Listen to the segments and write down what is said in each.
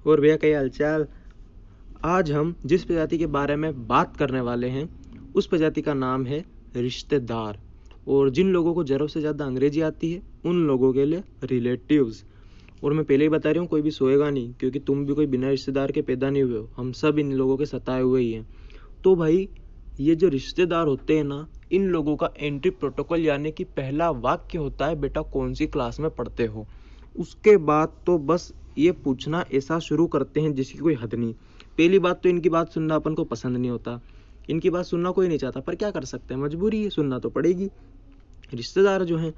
और भैया क्या हालचाल। आज हम जिस प्रजाति के बारे में बात करने वाले हैं उस प्रजाति का नाम है रिश्तेदार। और जिन लोगों को ज़रूरत से ज़्यादा अंग्रेजी आती है उन लोगों के लिए रिलेटिव्स। और मैं पहले ही बता रही हूँ, कोई भी सोएगा नहीं, क्योंकि तुम भी कोई बिना रिश्तेदार के पैदा नहीं हुए हो। हम सब इन लोगों के सताए हुए ही हैं। तो भाई, ये जो रिश्तेदार होते हैं ना, इन लोगों का एंट्री प्रोटोकॉल यानी कि पहला वाक्य होता है, बेटा कौन सी क्लास में पढ़ते हो। उसके बाद तो बस ये पूछना ऐसा शुरू करते हैं जिसकी कोई हद नहीं। पहली बात तो इनकी बात सुनना अपन को पसंद नहीं होता। इनकी बात सुनना कोई नहीं चाहता, पर क्या कर सकते हैं, मजबूरी है, सुनना तो पड़ेगी। रिश्तेदार जो हैं,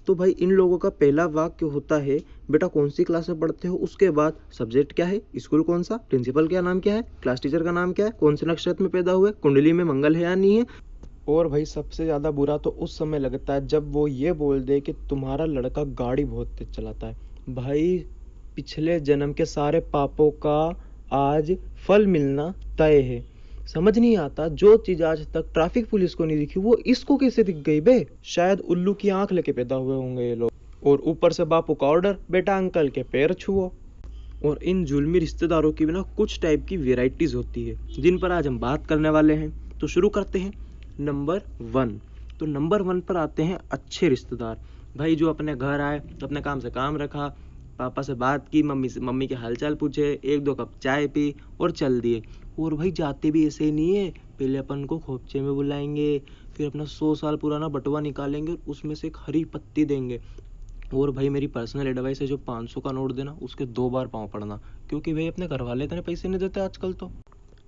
तो भाई इन लोगों का पहला वाक्य होता है, बेटा कौन सी क्लास में पढ़ते हो। उसके बाद सब्जेक्ट क्या है, स्कूल कौन सा, प्रिंसिपल का नाम क्या है, क्लास टीचर का नाम क्या है, कौन से नक्षत्र में पैदा हुए, कुंडली में मंगल है या नहीं है। और भाई सबसे ज़्यादा बुरा तो उस समय लगता है जब वो ये बोल दे कि तुम्हारा लड़का गाड़ी बहुत तेज चलाता है। भाई, पिछले जन्म के सारे पापों का आज फल मिलना तय है। समझ नहीं आता, जो चीज आज तक ट्रैफिक पुलिस को नहीं दिखी वो इसको कैसे दिख गई बे। शायद उल्लू की आंख लेके पैदा हुए होंगे ये लोग। और ऊपर से बापू का ऑर्डर, बेटा अंकल के पैर छुओ। और इन जुल्मी रिश्तेदारों की भी ना कुछ टाइप की वेराइटीज होती है जिन पर आज हम बात करने वाले हैं। तो शुरू करते हैं। नंबर 1। तो नंबर 1 पर आते हैं अच्छे रिश्तेदार। भाई जो अपने घर आए, अपने काम से काम रखा, पापा से बात की, मम्मी के हालचाल पूछे, 1-2 कप चाय पी और चल दिए। और भाई जाते भी ऐसे ही नहीं है, पहले अपन को खोपचे में बुलाएंगे, फिर अपना 100 साल पुराना बटुआ निकालेंगे, उसमें से एक हरी पत्ती देंगे। और भाई मेरी पर्सनल एडवाइस है, जो 500 का नोट देना उसके 2 बार पाँव पड़ना, क्योंकि भाई अपने घर वाले इतने पैसे नहीं देते आजकल।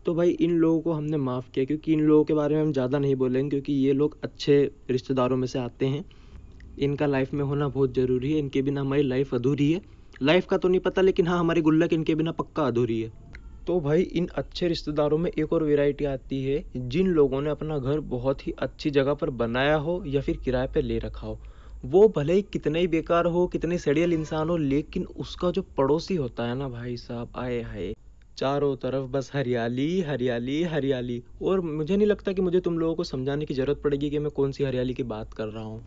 तो भाई इन लोगों को हमने माफ़ किया, क्योंकि इन लोगों के बारे में हम ज़्यादा नहीं बोलेंगे, क्योंकि ये लोग अच्छे रिश्तेदारों में से आते हैं। इनका लाइफ में होना बहुत ज़रूरी है, इनके बिना हमारी लाइफ अधूरी है। लाइफ का तो नहीं पता, लेकिन हाँ हमारी गुल्लक इनके बिना पक्का अधूरी है। तो भाई इन अच्छे रिश्तेदारों में एक और वैरायटी आती है, जिन लोगों ने अपना घर बहुत ही अच्छी जगह पर बनाया हो या फिर किराए पे ले रखा हो। वो भले ही कितने ही बेकार हो, कितने सड़ियल इंसान हो, लेकिन उसका जो पड़ोसी होता है ना भाई साहब, आए हाय, चारों तरफ बस हरियाली हरियाली हरियाली। और मुझे नहीं लगता कि मुझे तुम लोगों को समझाने की जरूरत पड़ेगी कि मैं कौन सी हरियाली की बात कर रहा हूँ।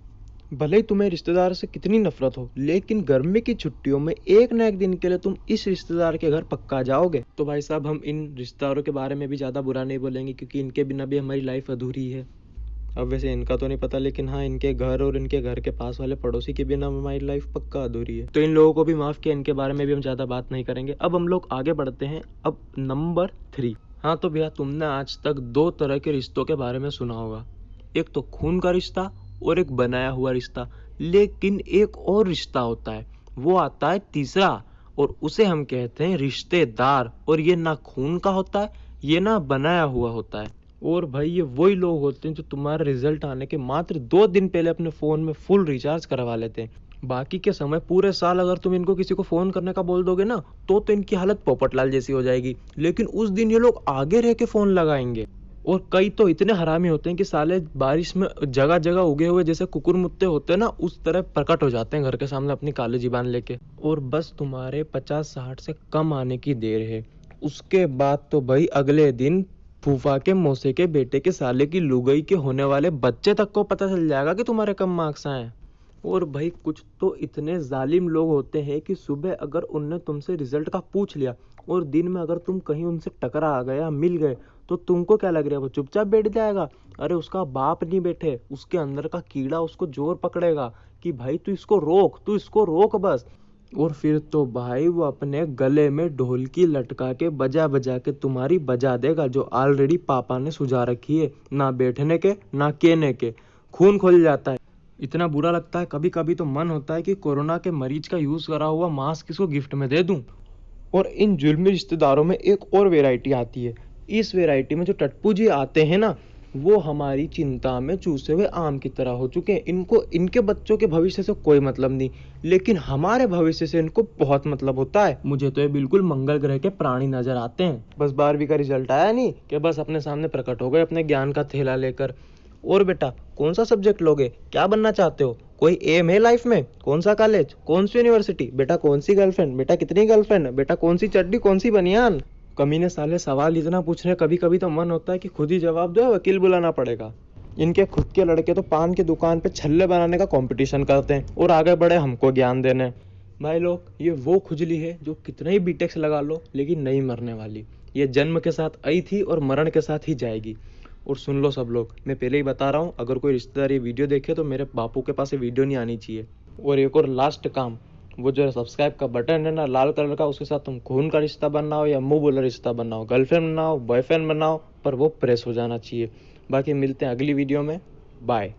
भले ही तुम्हें रिश्तेदार से कितनी नफरत हो, लेकिन गर्मी की छुट्टियों में एक न एक दिन के लिए तुम इस रिश्तेदार के घर पक्का जाओगे। तो भाई साहब, हम इन रिश्तेदारों के बारे में भी ज़्यादा बुरा नहीं बोलेंगे, क्योंकि इनके बिना भी हमारी लाइफ अधूरी है। अब वैसे इनका तो नहीं पता, लेकिन हाँ इनके घर और इनके घर के पास वाले पड़ोसी के बिना हमारी लाइफ पक्का अधूरी है। तो इन लोगों को भी माफ़ किया, इनके बारे में भी हम ज़्यादा बात नहीं करेंगे। अब हम लोग आगे बढ़ते हैं। अब नंबर 3। हाँ तो भैया, तुमने आज तक 2 तरह के रिश्तों के बारे में सुना होगा, एक तो खून का रिश्ता और एक बनाया हुआ रिश्ता। लेकिन एक और रिश्ता होता है, वो आता है तीसरा, और उसे हम कहते हैं रिश्तेदार। और ये ना खून का होता है, ये ना बनाया हुआ होता है। और भाई ये वही लोग होते हैं जो तुम्हारे रिजल्ट आने के मात्र 2 दिन पहले अपने फ़ोन में फुल रिचार्ज करवा लेते हैं। बाकी के समय पूरे साल अगर तुम इनको किसी को फ़ोन करने का बोल दोगे ना, तो इनकी हालत पोपटलाल जैसी हो जाएगी। लेकिन उस दिन ये लोग आगे रह के फ़ोन लगाएंगे। और कई तो इतने हरामी होते हैं कि साले बारिश में जगह जगह उगे हुए जैसे कुकुर मुत्ते होते हैं ना, उस तरह प्रकट हो जाते हैं घर के सामने अपनी काले जीबान लेके। और बस तुम्हारे 50-60 से कम आने की देर है। उसके बाद तो भाई अगले दिन फूफा के मौसे के बेटे के साले की लुगाई के होने वाले बच्चे तक को पता चल जाएगा कि तुम्हारे कम मार्क्स आए। और भाई कुछ तो इतने जालिम लोग होते हैं कि सुबह अगर उनने तुमसे रिजल्ट का पूछ लिया और दिन में अगर तुम कहीं उनसे टकरा आ गया, मिल गए, तो तुमको क्या लग रहा है, वो चुपचाप बैठ जाएगा? अरे उसका बाप नहीं बैठे, उसके अंदर का कीड़ा उसको जोर पकड़ेगा कि भाई तू इसको रोक, तू इसको रोक बस। और फिर तो भाई वो अपने गले में ढोलकी लटका के बजा बजा के तुम्हारी बजा देगा, जो ऑलरेडी पापा ने सुझा रखी है, ना बैठने के ना केने के। खून खोल जाता है, इतना बुरा लगता है। कभी कभी तो मन होता है कि कोरोना के मरीज का यूज करा हुआ मास्क इसको गिफ्ट में दे दूं। और इन जुल्मी रिश्तेदारों में एक और वैरायटी आती है। इस वैरायटी में जो टटपू जी आते हैं ना, वो हमारी चिंता में चूसे हुए आम की तरह हो चुके हैं। इनको इनके बच्चों के भविष्य से कोई मतलब नहीं, लेकिन हमारे भविष्य से इनको बहुत मतलब होता है। मुझे तो ये बिल्कुल मंगल ग्रह के प्राणी नजर आते हैं। बस 12वीं का रिजल्ट आया नहीं कि बस अपने सामने प्रकट हो गए अपने ज्ञान का थैला लेकर। और बेटा कौन सा सब्जेक्ट लोगे, क्या बनना चाहते हो, कोई एम है लाइफ में, कौन सा कॉलेज, कौन सी यूनिवर्सिटी, बेटा कौन सी गर्लफ्रेंड, बेटा कितनी गर्लफ्रेंड, बेटा कौन सी चड्डी, कौन सी बनियान। कमीने साले सवाल इतना पूछ रहे, कभी कभी तो मन होता है कि खुद ही जवाब दो, वकील बुलाना पड़ेगा। इनके खुद के लड़के तो पान की दुकान पे छल्ले बनाने का कंपटीशन करते हैं और आगे बढ़े हमको ज्ञान देने। भाई लोग, ये वो खुजली है जो कितना ही बीटेक्स लगा लो लेकिन नहीं मरने वाली। ये जन्म के साथ आई थी और मरण के साथ ही जाएगी। और सुन लो सब लोग, मैं पहले ही बता रहा हूँ, अगर कोई रिश्तेदार ये वीडियो देखे तो मेरे बापू के पास ये वीडियो नहीं आनी चाहिए। और एक और लास्ट काम, वो जो सब्सक्राइब का बटन है ना लाल कलर का, उसके साथ तुम खून का रिश्ता बनाओ या मुंह बोला रिश्ता बनाओ, गर्लफ्रेंड बनाओ बॉयफ्रेंड बनाओ, पर वो प्रेस हो जाना चाहिए। बाकी मिलते हैं अगली वीडियो में। बाय।